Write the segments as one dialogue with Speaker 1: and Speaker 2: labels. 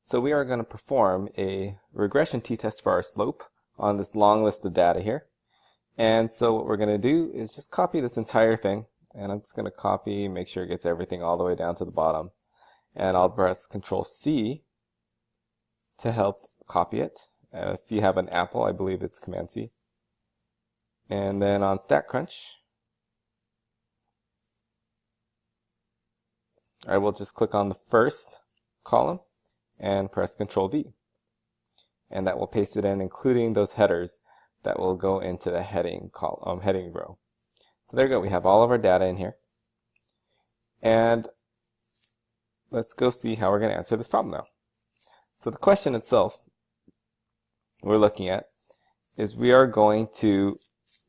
Speaker 1: So we are going to perform a regression t-test for our slope on this long list of data here. And so what we're going to do is just copy this entire thing. And I'm just going to copy, make sure it gets everything all the way down to the bottom. And I'll press Control-C to help copy it. If you have an Apple, I believe it's Command-C. And then on StatCrunch, I will just click on the first column and press Control-V. And that will paste it in, including those headers that will go into the heading column, heading row. So there you go. We have all of our data in here. And let's go see how we're going to answer this problem now. So the question itself we're looking at is we are going to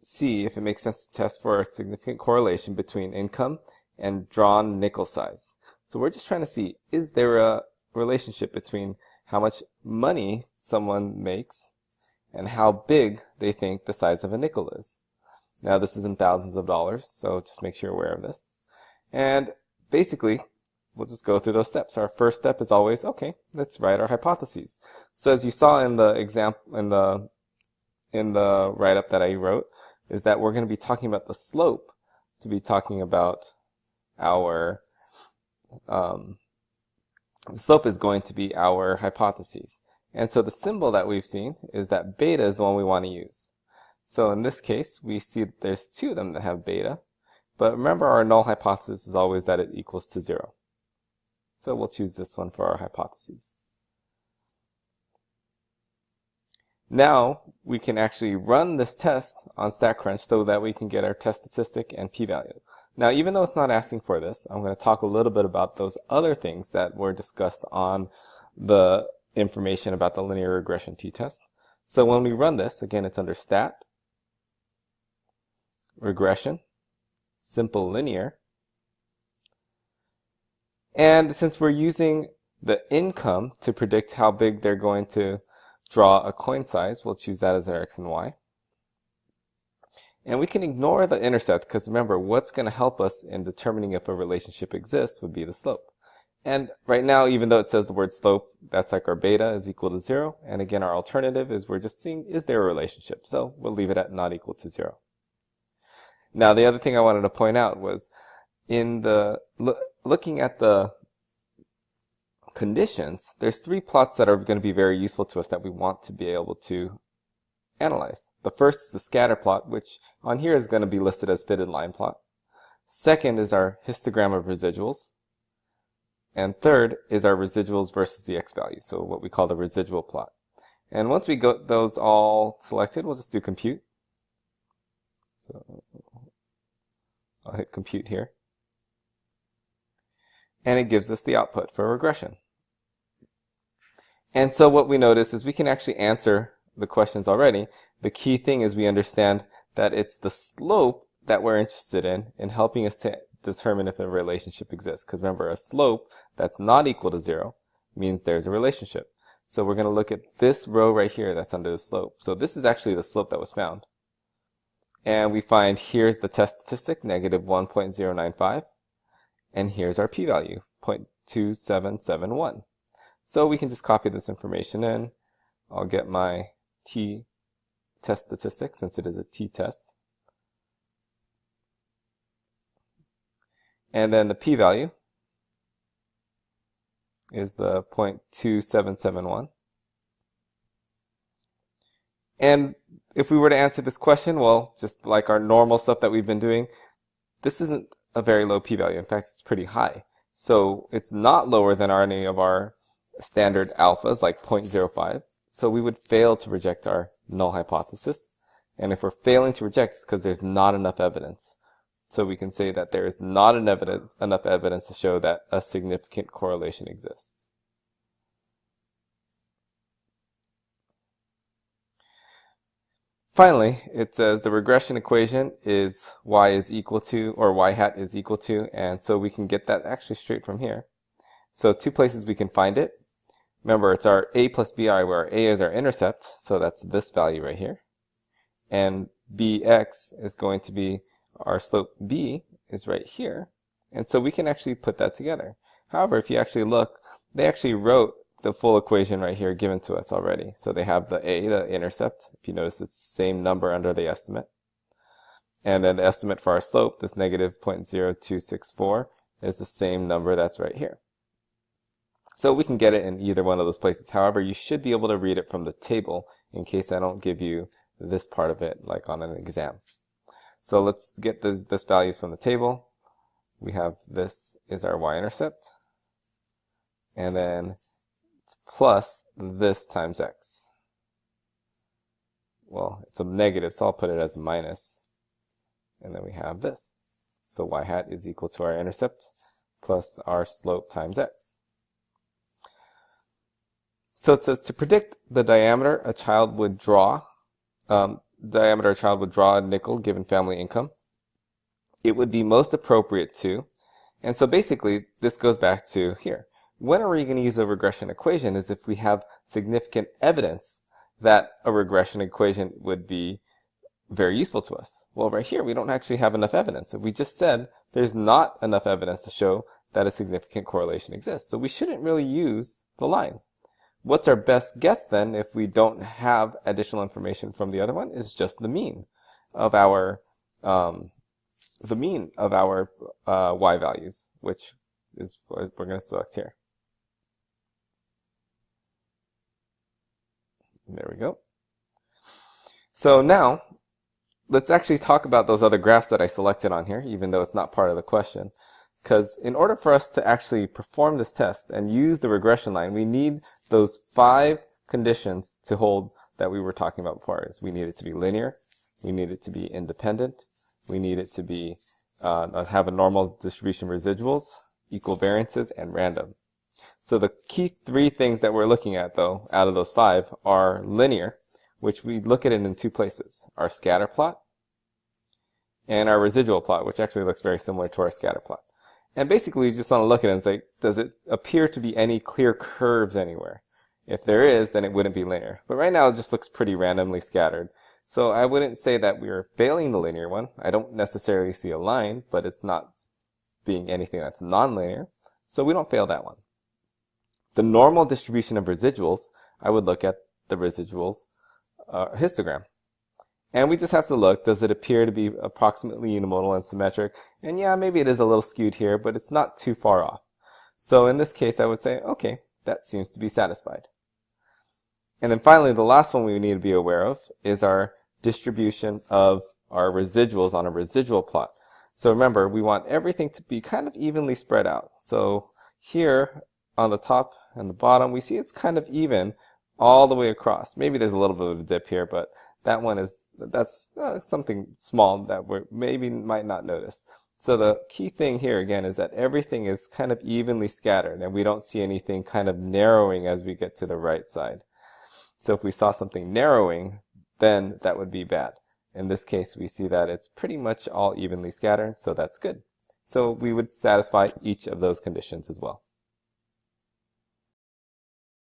Speaker 1: see if it makes sense to test for a significant correlation between income and drawn nickel size. So we're just trying to see, is there a relationship between how much money someone makes and how big they think the size of a nickel is. Now this is in thousands of dollars, so just make sure you're aware of this. And basically, we'll just go through those steps. Our first step is always, okay, let's write our hypotheses. So as you saw in the example, in the write-up that I wrote, is that we're going to be talking about the slope to be talking about our the slope is going to be our hypotheses. And so the symbol that we've seen is that beta is the one we want to use. So in this case, we see that there's two of them that have beta. But remember, our null hypothesis is always that it equals to 0. So we'll choose this one for our hypotheses. Now we can actually run this test on StatCrunch so that we can get our test statistic and p-value. Now, even though it's not asking for this, I'm going to talk a little bit about those other things that were discussed on the information about the linear regression t-test. So when we run this, again, it's under Stat, Regression, Simple Linear. And since we're using the income to predict how big they're going to draw a coin size, we'll choose that as our x and y. And we can ignore the intercept because remember, what's going to help us in determining if a relationship exists would be the slope. And right now, even though it says the word slope, that's like our beta is equal to 0. And again, our alternative is we're just seeing, is there a relationship? So we'll leave it at not equal to 0. Now, the other thing I wanted to point out was in the looking at the conditions, there's 3 plots that are going to be very useful to us that we want to be able to analyze. The first is the scatter plot, which on here is going to be listed as fitted line plot. Second is our histogram of residuals. And third is our residuals versus the x value, so what we call the residual plot. And once we got those all selected, we'll just do compute. So I'll hit compute here. And it gives us the output for regression. And so what we notice is we can actually answer the questions already. The key thing is we understand that it's the slope that we're interested in helping us to determine if a relationship exists. Because remember, a slope that's not equal to 0 means there's a relationship. So we're going to look at this row right here that's under the slope. So this is actually the slope that was found. And we find here's the test statistic, negative 1.095. And here's our p-value, 0.2771. So we can just copy this information in. I'll get my t-test statistic since it is a t-test. And then the p-value is the 0.2771. And if we were to answer this question, well, just like our normal stuff that we've been doing, this isn't a very low p-value. In fact, it's pretty high. So it's not lower than any of our standard alphas, like 0.05. So we would fail to reject our null hypothesis. And if we're failing to reject, it's because there's not enough evidence. So we can say that there is not enough evidence to show that a significant correlation exists. Finally, it says the regression equation is y is equal to, or y hat is equal to, and so we can get that actually straight from here. So 2 places we can find it. Remember, it's our a plus bi, where our a is our intercept, so that's this value right here. And bx is going to be our slope b is right here. And so we can actually put that together. However, if you actually look, they actually wrote the full equation right here given to us already. So they have the a, the intercept. If you notice, it's the same number under the estimate. And then the estimate for our slope, this negative 0.0264, is the same number that's right here. So we can get it in either one of those places. However, you should be able to read it from the table in case I don't give you this part of it like on an exam. So let's get this values from the table. We have this is our y-intercept. And then it's plus this times x. Well, it's a negative, so I'll put it as a minus. And then we have this. So y hat is equal to our intercept plus our slope times x. So it says to predict the diameter a child would draw, a nickel given family income, it would be most appropriate to, and so basically this goes back to here. When are we going to use a regression equation is if we have significant evidence that a regression equation would be very useful to us. Well, right here we don't actually have enough evidence. We just said there's not enough evidence to show that a significant correlation exists. So we shouldn't really use the line. What's our best guess then if we don't have additional information from the other one is just the mean of our y values, which is what we're going to select here. There we go. So now let's actually talk about those other graphs that I selected on here, even though it's not part of the question. Because in order for us to actually perform this test and use the regression line, we need those 5 conditions to hold that we were talking about before. We need it to be linear, we need it to be independent, we need it to be have a normal distribution of residuals, equal variances, and random. So the key 3 things that we're looking at, though, out of those 5 are linear, which we look at it in 2 places, our scatter plot and our residual plot, which actually looks very similar to our scatter plot. And basically, you just want to look at it and say, does it appear to be any clear curves anywhere? If there is, then it wouldn't be linear. But right now, it just looks pretty randomly scattered. So I wouldn't say that we're failing the linear one. I don't necessarily see a line, but it's not being anything that's nonlinear. So we don't fail that one. The normal distribution of residuals, I would look at the residuals histogram. And we just have to look, does it appear to be approximately unimodal and symmetric? And yeah, maybe it is a little skewed here, but it's not too far off. So in this case, I would say, okay, that seems to be satisfied. And then finally, the last one we need to be aware of is our distribution of our residuals on a residual plot. So remember, we want everything to be kind of evenly spread out. So here on the top and the bottom, we see it's kind of even all the way across. Maybe there's a little bit of a dip here, but that's something small that we might not notice. So the key thing here again is that everything is kind of evenly scattered and we don't see anything kind of narrowing as we get to the right side. So if we saw something narrowing, then that would be bad. In this case, we see that it's pretty much all evenly scattered, so that's good. So we would satisfy each of those conditions as well.